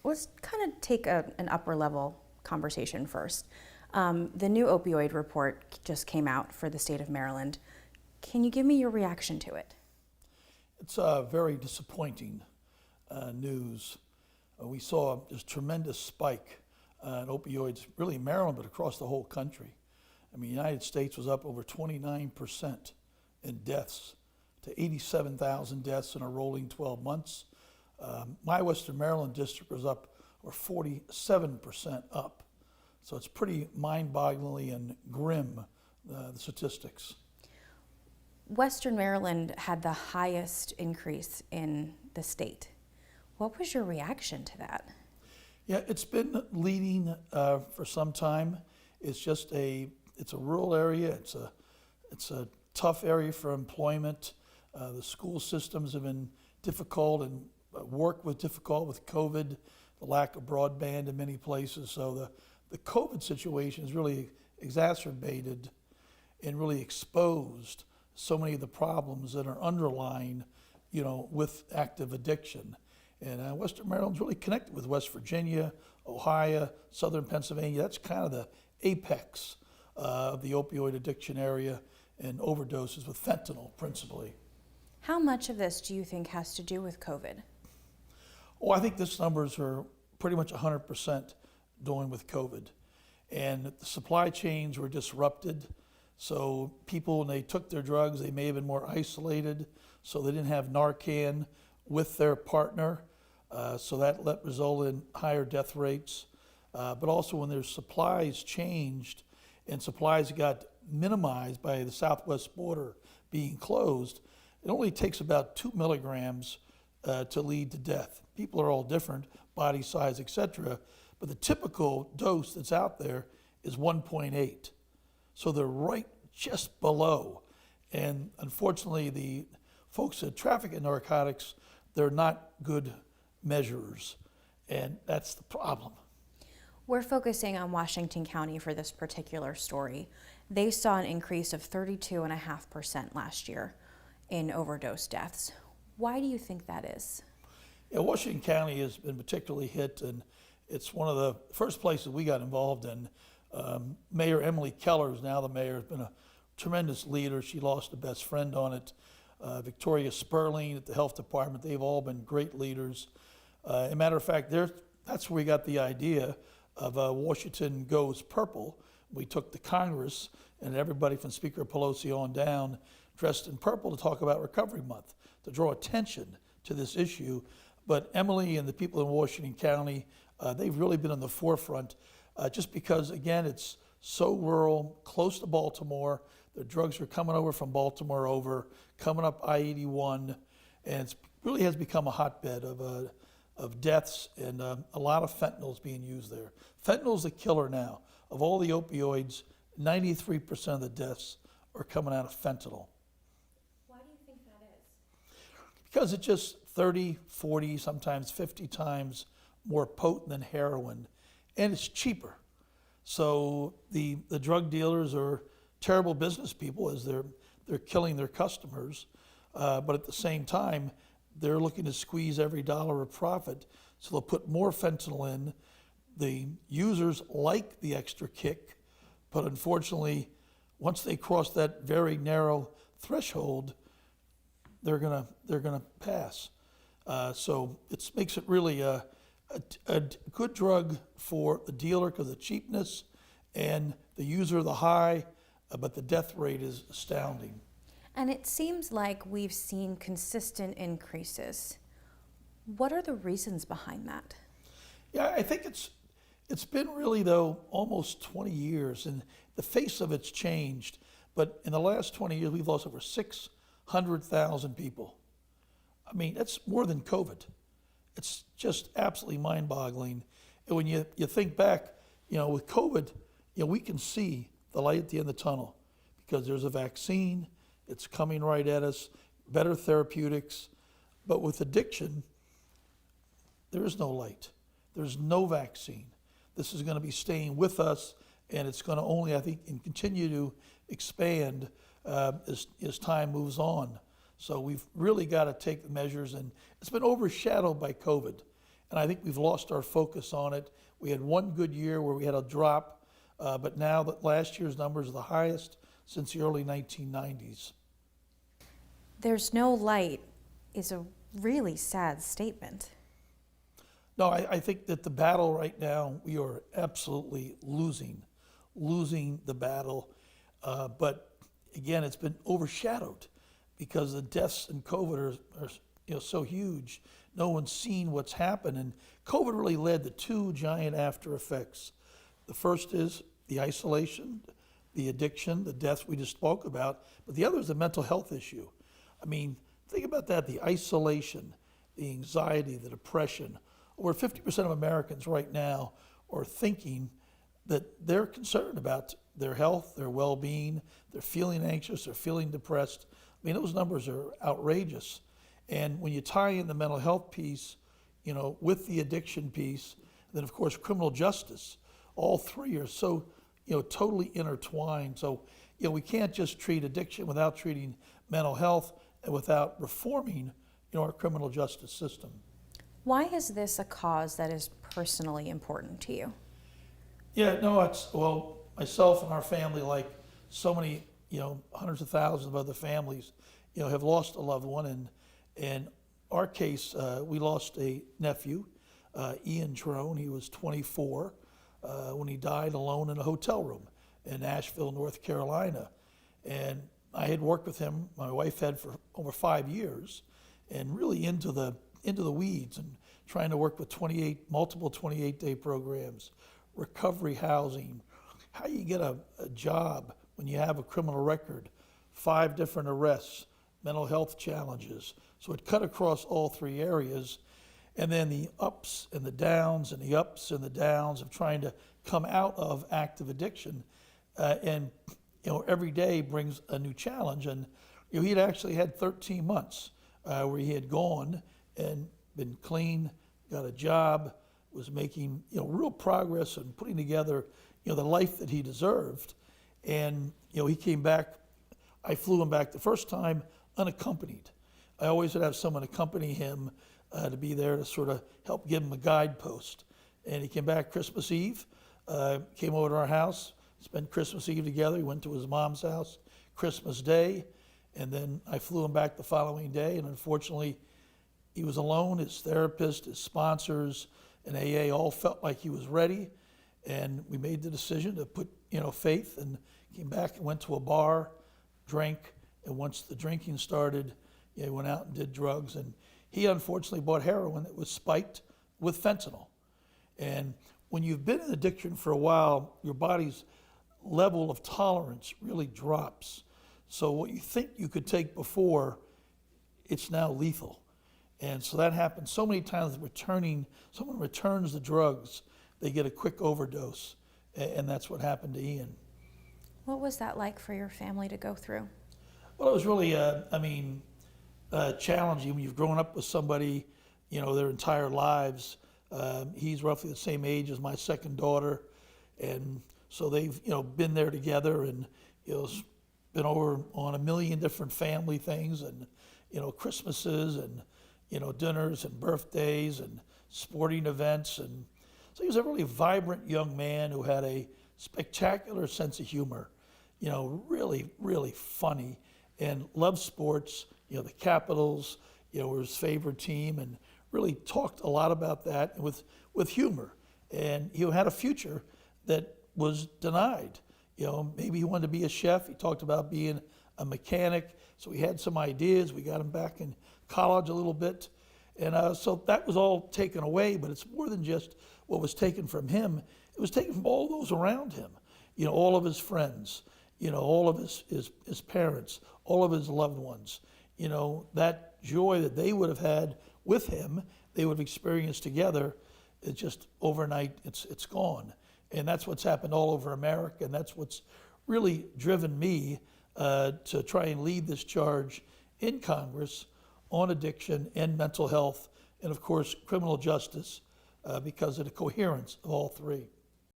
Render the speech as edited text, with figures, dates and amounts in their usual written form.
let's kind of take an upper level conversation first. The new opioid report just came out for the state of Maryland. Can you give me your reaction to it? It's very disappointing news. We saw this tremendous spike in opioids, really in Maryland, but across the whole country. I mean, the United States was up over 29% in deaths to 87,000 deaths in a rolling 12 months. My Western Maryland district was up or 47% up. So it's pretty mind-bogglingly and grim, the statistics. Western Maryland had the highest increase in the state. What was your reaction to that? Yeah, it's been leading for some time. It's a rural area. It's a tough area for employment. The school systems have been difficult and work was difficult with COVID, the lack of broadband in many places. So the COVID situation has really exacerbated and really exposed so many of the problems that are underlying, with active addiction. And Western Maryland's really connected with West Virginia, Ohio, Southern Pennsylvania. That's kind of the apex of the opioid addiction area and overdoses with fentanyl principally. How much of this do you think has to do with COVID? Oh, I think these numbers are pretty much 100% doing with COVID. And the supply chains were disrupted. So people, when they took their drugs, they may have been more isolated. So they didn't have Narcan with their partner. So that resulted in higher death rates. But also when their supplies changed and supplies got minimized by the southwest border being closed, it only takes about 2 milligrams to lead to death. People are all different, body size, etc. But the typical dose that's out there is 1.8. So they're right just below. And unfortunately, the folks that traffic in narcotics, they're not good measurers. And that's the problem. We're focusing on Washington County for this particular story. They saw an increase of 32.5% last year in overdose deaths. Why do you think that is? Yeah, Washington County has been particularly hit, and it's one of the first places we got involved in. Mayor Emily Keller, who's now the mayor, has been a tremendous leader. She lost a best friend on it. Victoria Sperling at the health department, they've all been great leaders. As a matter of fact, that's where we got the idea of Washington Goes Purple. We took the Congress and everybody from Speaker Pelosi on down dressed in purple to talk about Recovery Month, to draw attention to this issue. But Emily and the people in Washington County, they've really been in the forefront just because, again, it's so rural, close to Baltimore. The drugs are coming over from Baltimore coming up I-81, and it really has become a hotbed of deaths, and a lot of fentanyl is being used there. Fentanyl's the killer now. Of all the opioids, 93% of the deaths are coming out of fentanyl. Why do you think that is? Because it's just 30, 40, sometimes 50 times more potent than heroin, and it's cheaper. So the drug dealers are terrible business people as they're killing their customers, but at the same time, they're looking to squeeze every dollar of profit, so they'll put more fentanyl in. The users like the extra kick, but unfortunately, once they cross that very narrow threshold, they're gonna pass. So it makes it really a good drug for the dealer because of the cheapness and the user, the high, but the death rate is astounding. And it seems like we've seen consistent increases. What are the reasons behind that? Yeah, I think it's been really, though, almost 20 years, and the face of it's changed. But in the last 20 years, we've lost over 600,000 people. I mean, that's more than COVID. It's just absolutely mind-boggling. And when you think back, with COVID, we can see the light at the end of the tunnel because there's a vaccine. It's coming right at us, better therapeutics. But with addiction, there is no light. There's no vaccine. This is going to be staying with us, and it's going to only, I think, and continue to expand as time moves on. So we've really got to take the measures, and it's been overshadowed by COVID. And I think we've lost our focus on it. We had one good year where we had a drop, but now that last year's numbers are the highest since the early 1990s. There's no light is a really sad statement. No, I think that the battle right now, we are absolutely losing the battle. But again, it's been overshadowed because the deaths in COVID are so huge. No one's seen what's happened. And COVID really led to two giant after effects. The first is the isolation, the addiction, the deaths we just spoke about. But the other is the mental health issue. I mean, think about that, the isolation, the anxiety, the depression. Over 50% of Americans right now are thinking that they're concerned about their health, their well-being, they're feeling anxious, they're feeling depressed. I mean, those numbers are outrageous. And when you tie in the mental health piece, with the addiction piece, then of course criminal justice, all three are so, totally intertwined. So, we can't just treat addiction without treating mental health and without reforming, our criminal justice system. Why is this a cause that is personally important to you? Yeah, no, myself and our family, like so many, hundreds of thousands of other families, have lost a loved one. And in our case, we lost a nephew, Ian Trone. He was 24 when he died alone in a hotel room in Asheville, North Carolina. And I had worked with him, my wife had, for over 5 years, and really into the weeds and trying to work with multiple 28-day programs, recovery housing, how you get a job when you have a criminal record, 5 different arrests, mental health challenges. So it cut across all 3 areas. And then the ups and the downs and the ups and the downs of trying to come out of active addiction. And every day brings a new challenge. And he'd actually had 13 months where he had gone and been clean, got a job, was making real progress and putting together the life that he deserved. And he came back. I flew him back the first time unaccompanied. I always would have someone accompany him to be there to sort of help give him a guidepost. And he came back Christmas Eve, came over to our house, spent Christmas Eve together. He went to his mom's house Christmas Day, and then I flew him back the following day. And unfortunately, he was alone. His therapist, his sponsors, and AA all felt like he was ready. And we made the decision to put, faith, and came back and went to a bar, drank, and once the drinking started, he went out and did drugs. And he unfortunately bought heroin that was spiked with fentanyl. And when you've been in addiction for a while, your body's level of tolerance really drops. So what you think you could take before, it's now lethal. And so that happens so many times. Someone returns the drugs, they get a quick overdose, and that's what happened to Ian. What was that like for your family to go through? Well, it was really, challenging when you've grown up with somebody, their entire lives. He's roughly the same age as my second daughter, and so they've, been there together, and been over on a million different family things, and Christmases, and dinners and birthdays and sporting events. And so he was a really vibrant young man who had a spectacular sense of humor, really, really funny, and loved sports. The Capitals, were his favorite team, and really talked a lot about that with humor. And he had a future that was denied. Maybe he wanted to be a chef. He talked about being a mechanic. So we had some ideas. We got him back in college a little bit. And so that was all taken away, but it's more than just what was taken from him. It was taken from all those around him, all of his friends, all of his parents, all of his loved ones. That joy that they would have had with him, they would have experienced together, it's just overnight, it's gone. And that's what's happened all over America, and that's what's really driven me to try and lead this charge in Congress on addiction and mental health, and of course criminal justice, because of the coherence of all 3.